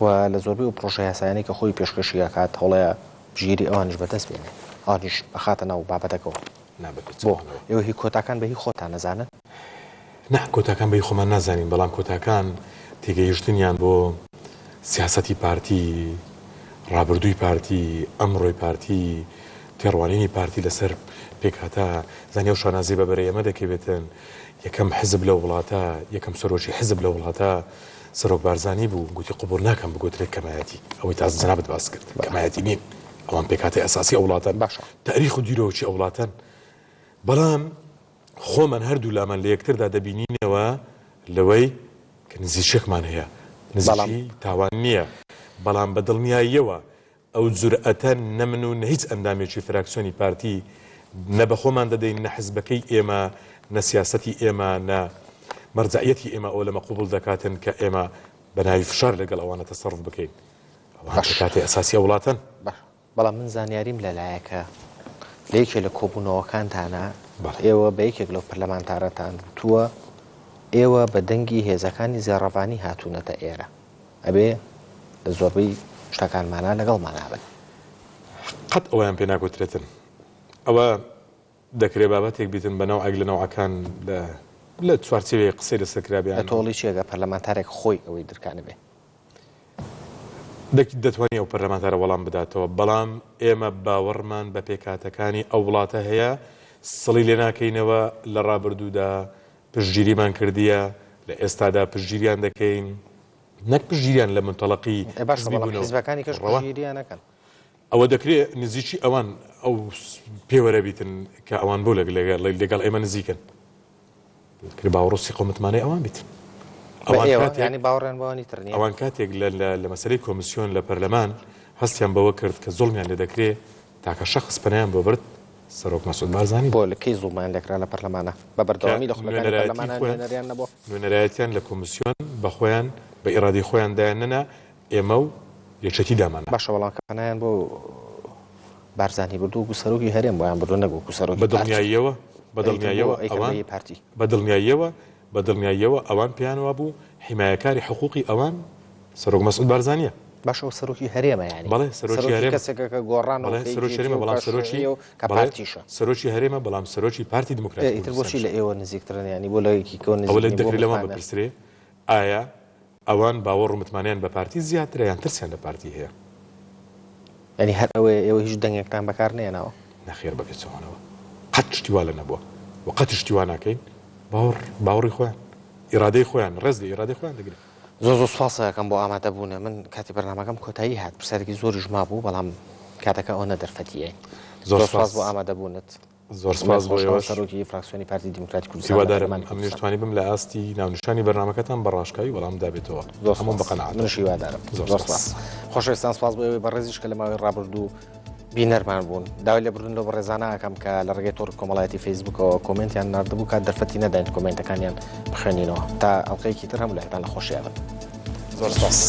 و لە زۆربەی و پرۆژە یاسایانەی کە خۆی پێشکەشی ئەکات هەوڵەیە بژیری ئەوانش بەدەست بێنێ ئەوانیش بەخاتە ناو بابەتەکەەوە بۆ ئێوە هی کۆتاکان بەهی خۆتان نەزانن نه کۆتاکان بەی خۆمان نازانین بەڵام کۆتاکان تێگەیشتنیان بۆ سیاسەتی پارتی ڕابردووی پارتی ئەمڕۆی پارتی تێڕوانینی پارتی لەسەر پێکهاتە زانیە و شانازی بە بەرەی ئەمە دەکەوێتن یەکەم حزب لە وڵاتە یەکەم سەرۆکی حزب لە وڵاتە سەرۆک بارزانی بوو گوتی قبول ناکەم بگوترێت کەمایەتی ئەوەی تاز جەنابەت باس کرد کەمایەتی نین ئەوان پێکهاتەی ئەساسی وڵاتان باشە تاریخ و دیرۆکی وڵاتان بەڵام خۆمان هەردوو لامان لە یەکتردا دەبینینەوە لەوەی کە نزیکێکمان هەیە نزیکی تاوان نییە بەڵام بە دڵنیاییەوە ئەو جورئەتە نەمن و هیچ ئەندامێکی فراکسیۆنی پارتی نە بە خۆمان دەدەین نە حزبەکەی ئێمە نە سیاسەتی ئێمە نە مەرجعیەتی ئێمە ئەو لەمە قوبوڵ دەکاتن کە ئێمە بە ناوی فشار لەگەڵ ئەوانە تەسەڕف بکەین کاتی ئەساسی وڵاتن بەڵام من زانیاریم لەلایەکە لە یەکێ لە کۆبوونەوەکانتانە ئێوە بە یەکێک لەو پەرلەمانتارەتان تووە ئێوە بە دەنگی هێزەکانی زێڕەبانی هاتوونەتە ئێرە ئەبێ لە زۆربەی شتەکانمانە لەگەڵمانابن قەت ئەویان پێ ناگوترێتن ئەوە دەکرێت بابەتێک بیتن بە نەوعێک لە نەوعەکان لە چوارچێوەیە قسەی لەسەرکرابیان لە تۆڵی چێگە پەرلەمانتارێک خۆی ئەوەی درکانە بێ دەتوانێت ئەو پەرلەمانتارە وەڵام بداتەوە بەڵام ئێمە باوەڕمان بە پێکاتەکانی ئەو وڵاتە هەیە سڵی لێ ناکەینەوە لە ڕابردوودا پشتگیریمان کردیە لە ئێستادا پشتگیریان دەکەین نەک پشتگیریان لە منتەڵەقی حیزبەکانی کەش پشتگیریانەکەن ئەوە دەکرێت نزیکی ئەوان ئەو پێوەرە بیتن کە ئەوان بۆ لەگەڵ ئێمە نزیکن باوەڕۆسی قومەتمانەی ئەوان بیتن ئەوان کاتێک لە مەسەلەی کۆمیسیۆن لە پەرلەمان هەستیان بەوە کرد کە زوڵمیان لێ دەکرێت تاکە شەخص پەنایان بۆ برد سەرۆک مەسعود بارزانی بۆ لە کەی زوڵمان لێکرا لە پەرلەمانە بە بەردەوامی لە خوێنەرایەتیان نەبووە نوێنەرایەتیان لە کۆمیسیۆن بە خۆیان بە ئیرادی خۆیان دایاننە ئێمە و یەکێتی دامان باشە وەڵام کە پەنایان بۆ بارزانی بردو و سەرۆکی هەرێم بۆیان بردو نەبوو سەرۆکی بەدڵنیاییەوە ئەوان پیانەوە بوو حیمایەکاری حقوقی ئەوان سەرۆک مەسعود بارزانیە باشە سەرۆکی هەرێمە یعنی بەڵێ سەرۆکی هەرێمە کەسێکە گۆڕانەوە سەرۆکی بەڵام سەرۆکی هەرێمە بەڵام سەرۆکی پارتی دموکراتی ئیتر بۆچی لە ئێوە نزیکترن ینی بۆ لەیەکی کۆ نزیک ئەوە لە دەکرێت لەوان بپرسرێ ئایا ئەوان باوەڕ و متمانیان بە پارتی زیاترە یان ترسیان لە پارتی هەیە ینی هەر ئێوە هیچ دەنگێکتان بەکار نێناوە نەخێر بەبێتەوەنەوە قەت شتیوا لە نەبووە و قەت شتیوا ناکەین باوەڕی خۆیان ئیرادەی خۆیان ڕێز لە ئیرادەی خۆیان دەگرێت زۆر سوپاس یەکەم بۆ ئامادەبوونە من کاتی بەرنامەکەم کۆتایی هات پرسیارێکی زۆری ژما بوو بەڵام کاتەکە ئەوە دەرفەتیە زۆر سپاس بۆ ئامادەبوونت زۆر سپاس بۆ ئێوەش سەرۆکی فراکسیۆنی پارتی دیموکراتی کوردستان هیوادارم ئەم توانی بم لە ئاستی ناونیشانی بەرنامەکەتان بەڕاشکایی وەڵام دابێتەوە هەموو بەقەنەعەت منیش هیوادارم زۆر سپاس خۆشەویستان سپاس بۆ ئێوەی بەڕێزیش کە لە ماوەی ڕابردوو بینەرمان بوون داوای لە بردنەوە بە ڕێزانە ئەەکەم کە لە ڕێگەی تۆڕ کۆمەڵایەتی فەیسبوکەوە کۆمنتیان ناردبوو کات دەرفەتی نەداین کۆمنتەکانیان بخوێنینەوە تا ئەڵلقەیەکی تر هەموو لایتان لە خۆشییاوە زۆر سپاس.